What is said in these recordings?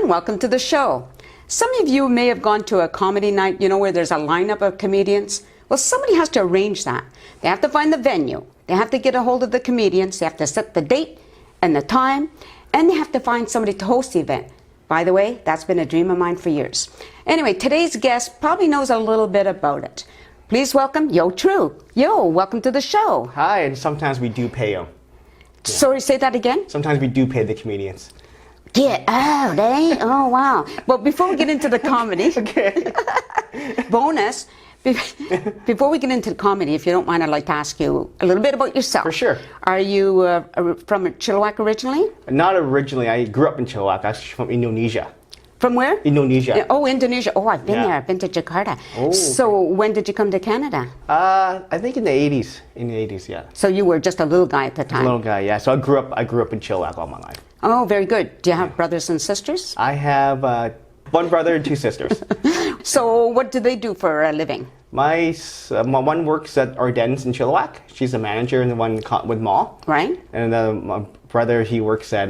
everyone, welcome to the show. Some of you may have gone to a comedy night, where there's a lineup of comedians. Well, somebody has to arrange that. They have to find the venue. They have to get a hold of the comedians. They have to set the date and the time, and they have to find somebody to host the event. By the way, that's been a dream of mine for years. Anyway, today's guest probably knows a little bit about it. Please welcome Yo Trieu. Yo, welcome to the show. Hi, and sometimes we do pay them. Yeah. Sorry, say that again? Sometimes we do pay the comedians. Get out, eh? Oh, wow. Well, before we get into the comedy, Okay. bonus, before we get into the comedy, if you don't mind, I'd like to ask you a little bit about yourself. For sure. Are you from Chilliwack originally? Not originally. I grew up in Chilliwack. Actually from Indonesia. From where? Indonesia. Oh, Indonesia. Oh, I've been Yeah. there. I've been to Jakarta. Oh, so when did you come to Canada? I think in the 80s. In the 80s, yeah. So you were just a little guy at the time? A little guy, yeah. So I grew up in Chilliwack all my life. Oh, very good. Do you have brothers and sisters? I have one brother and two sisters. So what do they do for a living? My one works at Ardennes in Chilliwack. She's a manager in the one with mall. Right. And my brother, he works at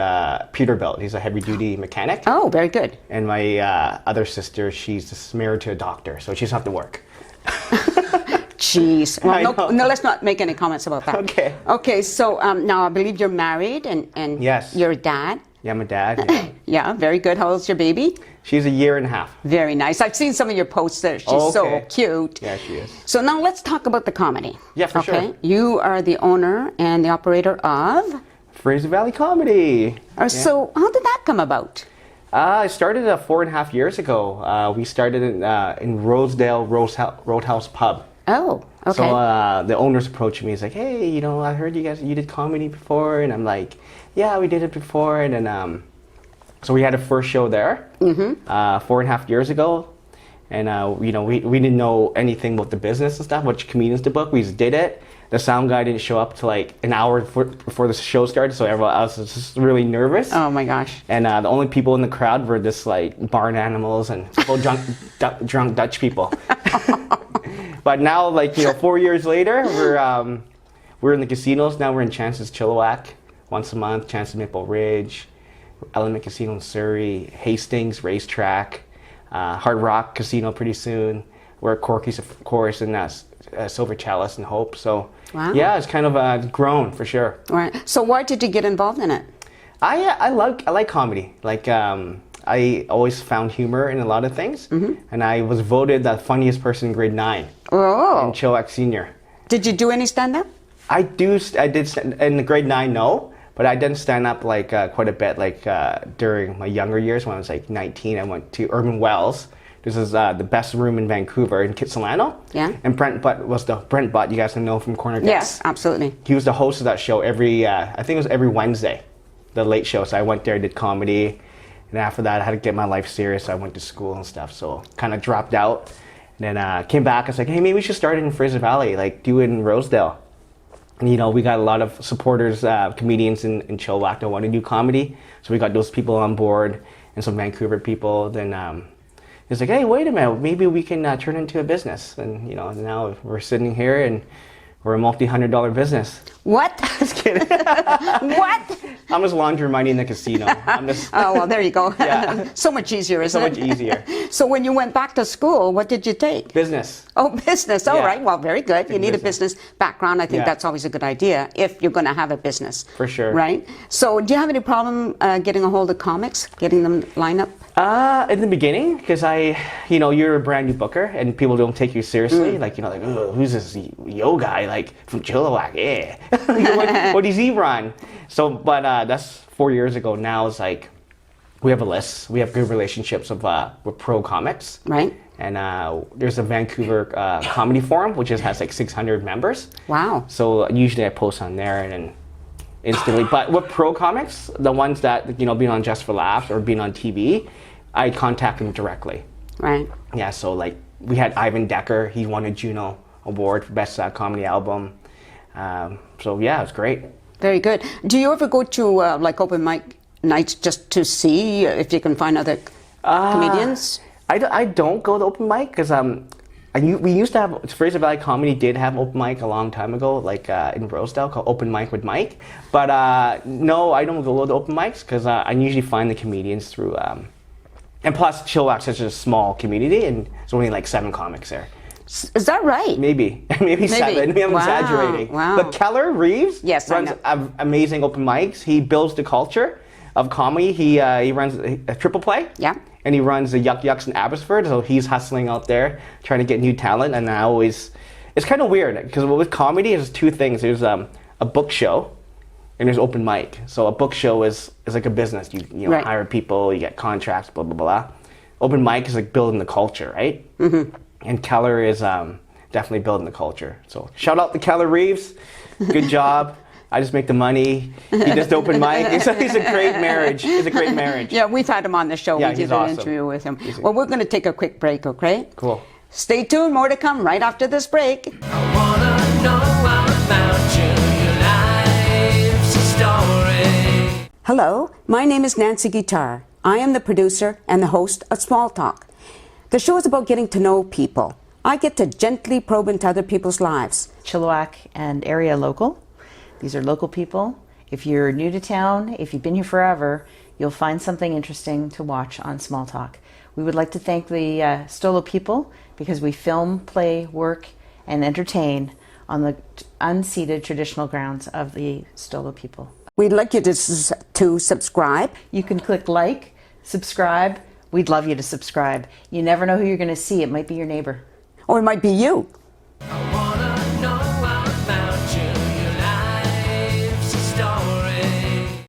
Peterbilt. He's a heavy-duty mechanic. Oh, very good. And my other sister, she's just married to a doctor, so she doesn't have to work. Jeez. Well, no, let's not make any comments about that. Okay. Okay, so now I believe you're married and Yes. you're a dad. Yeah, my dad. Yeah. Yeah, very good. How old's your baby? She's a year and a half. Very nice. I've seen some of your posts there. She's so cute. Yeah, she is. So now let's talk about the comedy. Yeah, for sure. You are the owner and the operator of? Fraser Valley Comedy. Yeah. So how did that come about? I started 4.5 years ago. We started in Rosedale Roadhouse Pub. Oh, okay. So the owners approached me. He's like, hey, I heard you did comedy before. And I'm like, yeah, we did it before. And then, so we had a first show there 4.5 years ago. And, we didn't know anything about the business and stuff, which comedians to book. We just did it. The sound guy didn't show up till like an hour before the show started. So everyone else was just really nervous. Oh my gosh. And the only people in the crowd were just like barn animals and drunk Dutch people. But now, 4 years later, we're in the casinos. Now we're in Chance's Chilliwack once a month, Chance's Maple Ridge, Element Casino in Surrey, Hastings Racetrack, Hard Rock Casino pretty soon. We're at Corky's, of course, and Silver Chalice and Hope. So, wow. Yeah, it's kind of grown for sure. Right. So why did you get involved in it? I like comedy. I always found humor in a lot of things, and I was voted the funniest person in grade 9 in Chilliwack Senior. Did you do any stand-up? I did in the grade 9, no, but I did stand up quite a bit. During my younger years, when I was 19, I went to Urban Wells. This is the best room in Vancouver in Kitsilano. Yeah. And Brent Butt, you guys know from Corner Gas. Yes, absolutely. I was the host of that show I think it was every Wednesday, the late show. So I went there, did comedy. And after that, I had to get my life serious. So I went to school and stuff. So kind of dropped out. And then came back. I was like, hey, maybe we should start it in Fraser Valley, do it in Rosedale. And, we got a lot of supporters, comedians in Chilliwack that want to do comedy. So we got those people on board and some Vancouver people. Then it's like, hey, wait a minute. Maybe we can turn it into a business. And, now we're sitting here and we're a multi-$100 business. What? Just kidding. What? I'm just laundering money in the casino. Oh, well, there you go. Yeah. So much easier, isn't it? So much easier. So when you went back to school, what did you take? Business. Oh, business. All right. Well, very good. You need a business background. I think Yeah. that's always a good idea if you're going to have a business. For sure. Right? So do you have any problem getting a hold of comics, getting them lined up? In the beginning, because you're a brand new booker and people don't take you seriously. Oh, who's this yo guy, from Chilliwack? Yeah. what does he run? So, but that's 4 years ago. Now it's we have a list. We have good relationships with pro comics. Right. And there's a Vancouver comedy forum, which has 600 members. Wow. So usually I post on there and then instantly. But with pro comics, the ones that, being on Just for Laughs or being on TV, I contact them directly. Right. Yeah, so we had Ivan Decker. He won a Juno Award for Best Comedy Album. So yeah, it was great. Very good. Do you ever go to open mic nights just to see if you can find other comedians? I don't go to open mic because we used to have, Fraser Valley Comedy did have open mic a long time ago, in Rosedale, called Open Mic with Mike. But no, I don't go to open mics because I usually find the comedians through And plus, Chilliwack's such a small community, and there's only like 7 comics there. Is that right? Maybe 7. Maybe I'm exaggerating. Wow. But Keller Reeves Yes, runs amazing open mics. He builds the culture of comedy. He runs a triple play. Yeah. And he runs the Yuck Yucks in Abbotsford. So he's hustling out there trying to get new talent. And it's kind of weird because with comedy, there's 2 things. There's a book show. And there's open mic. So a book show is like a business. You right. hire people, you get contracts, blah, blah, blah. Open mic is like building the culture, right? Mm-hmm. And Keller is definitely building the culture. So shout out to Keller Reeves. Good job. I just make the money. He just open mic. He's a great marriage. It's a great marriage. Yeah, we've had him on the show. Yeah, we he's did an awesome. interview with him. Well, we're going to take a quick break, okay? Cool. Stay tuned. More to come right after this break. I wanna know all about your life's story. Hello, my name is Nancy Guitar. I am the producer and the host of Small Talk. The show is about getting to know people. I get to gently probe into other people's lives. Chilliwack and area local. These are local people. If you're new to town, if you've been here forever, you'll find something interesting to watch on Small Talk. We would like to thank the Stolo people because we film, play, work, and entertain on the unceded traditional grounds of the Stolo people. We'd like you to subscribe. You can click like, subscribe. We'd love you to subscribe. You never know who you're going to see. It might be your neighbor. Or it might be you. I wanna know all about your life's story.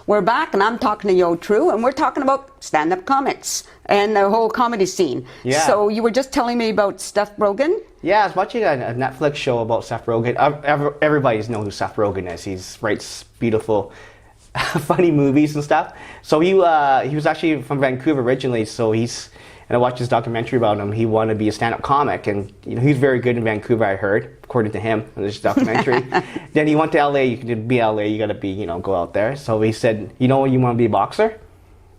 We're back, and I'm talking to Yo Trieu, and we're talking about stand-up comics and the whole comedy scene. Yeah. So you were just telling me about Seth Rogen? Yeah, I was watching a Netflix show about Seth Rogen. Everybody knows who Seth Rogen is. He writes beautiful, funny movies and stuff. So he was actually from Vancouver originally. And I watched this documentary about him. He wanted to be a stand-up comic, and he's very good in Vancouver, I heard, according to him in this documentary. Then he went to LA. You can be LA. You got to go out there. So he said, you want to be a boxer?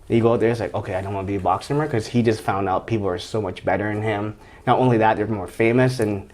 And you go out there. It's like, okay, I don't want to be a boxer anymore because he just found out people are so much better than him. Not only that, they're more famous, and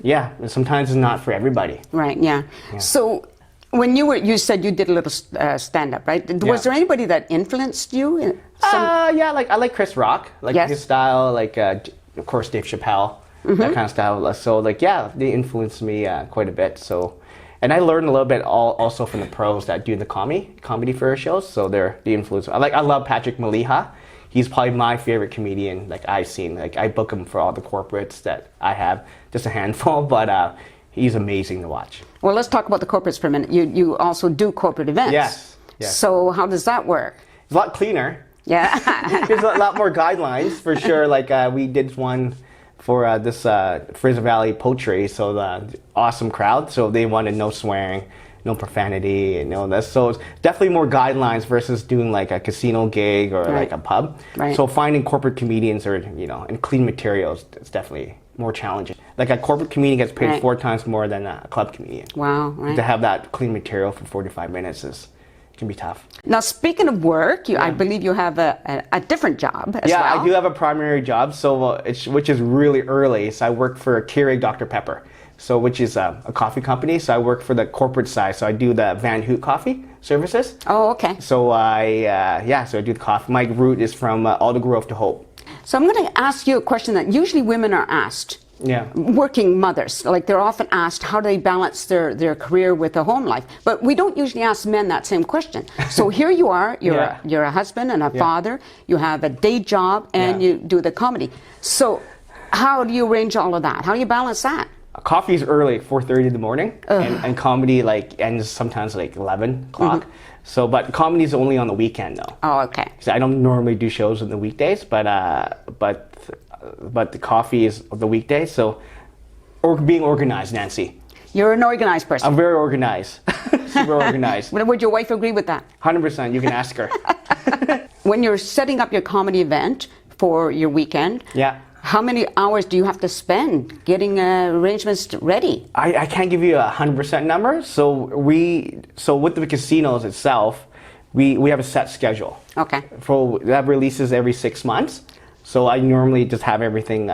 yeah, sometimes it's not for everybody. Right. Yeah. So when you said you did a little stand-up, right? Was there anybody that influenced you? Yeah, I like Chris Rock, his style, of course Dave Chappelle, that kind of style. So they influenced me quite a bit. So, and I learned a little bit also from the pros that do the comedy for shows. So they're the influence. I love Patrick Maliha. He's probably my favorite comedian I've seen. I book him for all the corporates that I have, just a handful, but he's amazing to watch. Well, let's talk about the corporates for a minute. You also do corporate events. Yes. So how does that work? It's a lot cleaner. Yeah. There's a lot more guidelines for sure. We did one for this Fraser Valley Poetry, so the awesome crowd. So they wanted no swearing, no profanity, and all this. So it's definitely more guidelines versus doing a casino gig or a pub. Right. So finding corporate comedians and clean materials, it's definitely more challenging. A corporate comedian gets paid 4 times more than a club comedian. Wow. Right. To have that clean material for 45 minutes can be tough. Now, speaking of work, I believe you have a different job as well. Yeah, I do have a primary job, which is really early. So I work for Keurig Dr. Pepper, which is a coffee company. So I work for the corporate side. So I do the Van Hoot coffee services. Oh, okay. So I do the coffee. My route is from Alder Grove to Hope. So I'm going to ask you a question that usually women are asked. Yeah. Working mothers, they're often asked how do they balance their career with a home life, but we don't usually ask men that same question. So here you are, you're a husband and a father, you have a day job, and you do the comedy. So how do you arrange all of that? How do you balance that? Coffee is early, 4:30 in the morning, and comedy ends sometimes 11 o'clock. So, but comedy is only on the weekend though. Oh, okay. So I don't normally do shows on the weekdays, but the coffee is the weekdays. So, being organized, Nancy. You're an organized person. I'm very organized. Super organized. Would your wife agree with that? 100%. You can ask her. When you're setting up your comedy event for your weekend, how many hours do you have to spend getting arrangements ready? I can't give you a 100% number. So with the casinos itself, we have a set schedule. Okay. That releases every 6 months. So I normally just have everything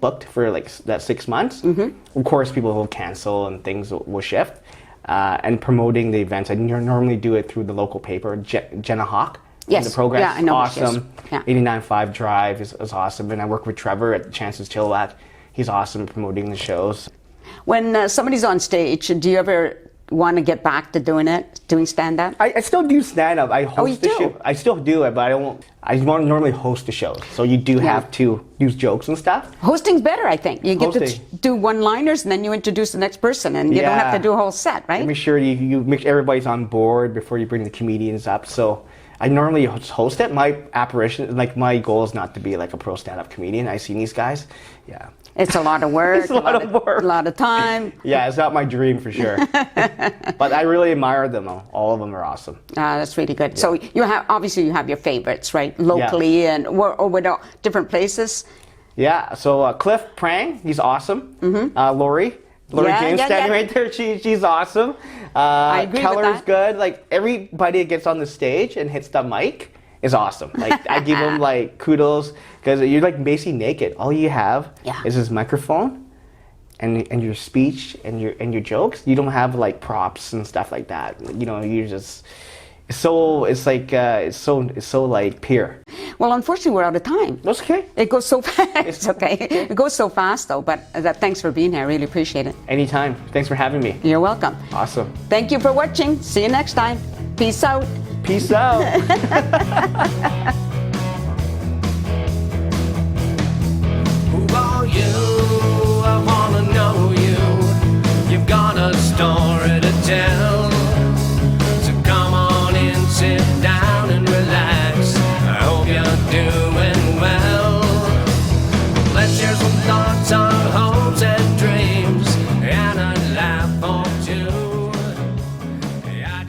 booked for that 6 months. Mm-hmm. Of course, people will cancel and things will shift. And promoting the events, I normally do it through the local paper, Jenna Hawk. Yes. The Progress. Yeah, I know who she is. Awesome. Yeah. 89.5 Drive is awesome. And I work with Trevor at the Chances Chilliwack. He's awesome promoting the shows. When somebody's on stage, do you ever want to get back to doing stand-up? I still do stand up. I host you the do? show. I still do it, but I don't. I want to normally host the show, so you do have to do jokes and stuff. Hosting's better, I think. You get to Hosting. do one-liners and then you introduce the next person, and you don't have to Yeah. do a whole set, right? Make sure you make sure everybody's on board before you bring the comedians up. So I normally host it. My apparition, like my goal is not to be like a pro stand-up comedian. I see these guys. Yeah. It's a lot of work. It's a lot of work. A lot of time. Yeah, it's not my dream for sure. But I really admire them all. All of them are awesome. That's really good. So you have obviously you have your favorites, right? Locally and or with different places. Yeah, so Cliff Prang, he's awesome. Lori Yeah, James yeah, standing yeah. right there, she's awesome. I agree with Keller's that. good. Like everybody that gets on the stage and hits the mic is awesome. Like I give them like kudos because you're like basically naked. All you have is this microphone and your speech and your jokes. You don't have like props and stuff like that. You know, you're just it's so like pure. Well, unfortunately, we're out of time. That's okay. It goes so fast. It's okay. It goes so fast, though. But thanks for being here. I really appreciate it. Anytime. Thanks for having me. You're welcome. Awesome. Thank you for watching. See you next time. Peace out. Peace out. Who are you? I wanna know you. You've got a story to tell. So come on in, sit down and relax. I hope you're doing well. Let's share some thoughts on home.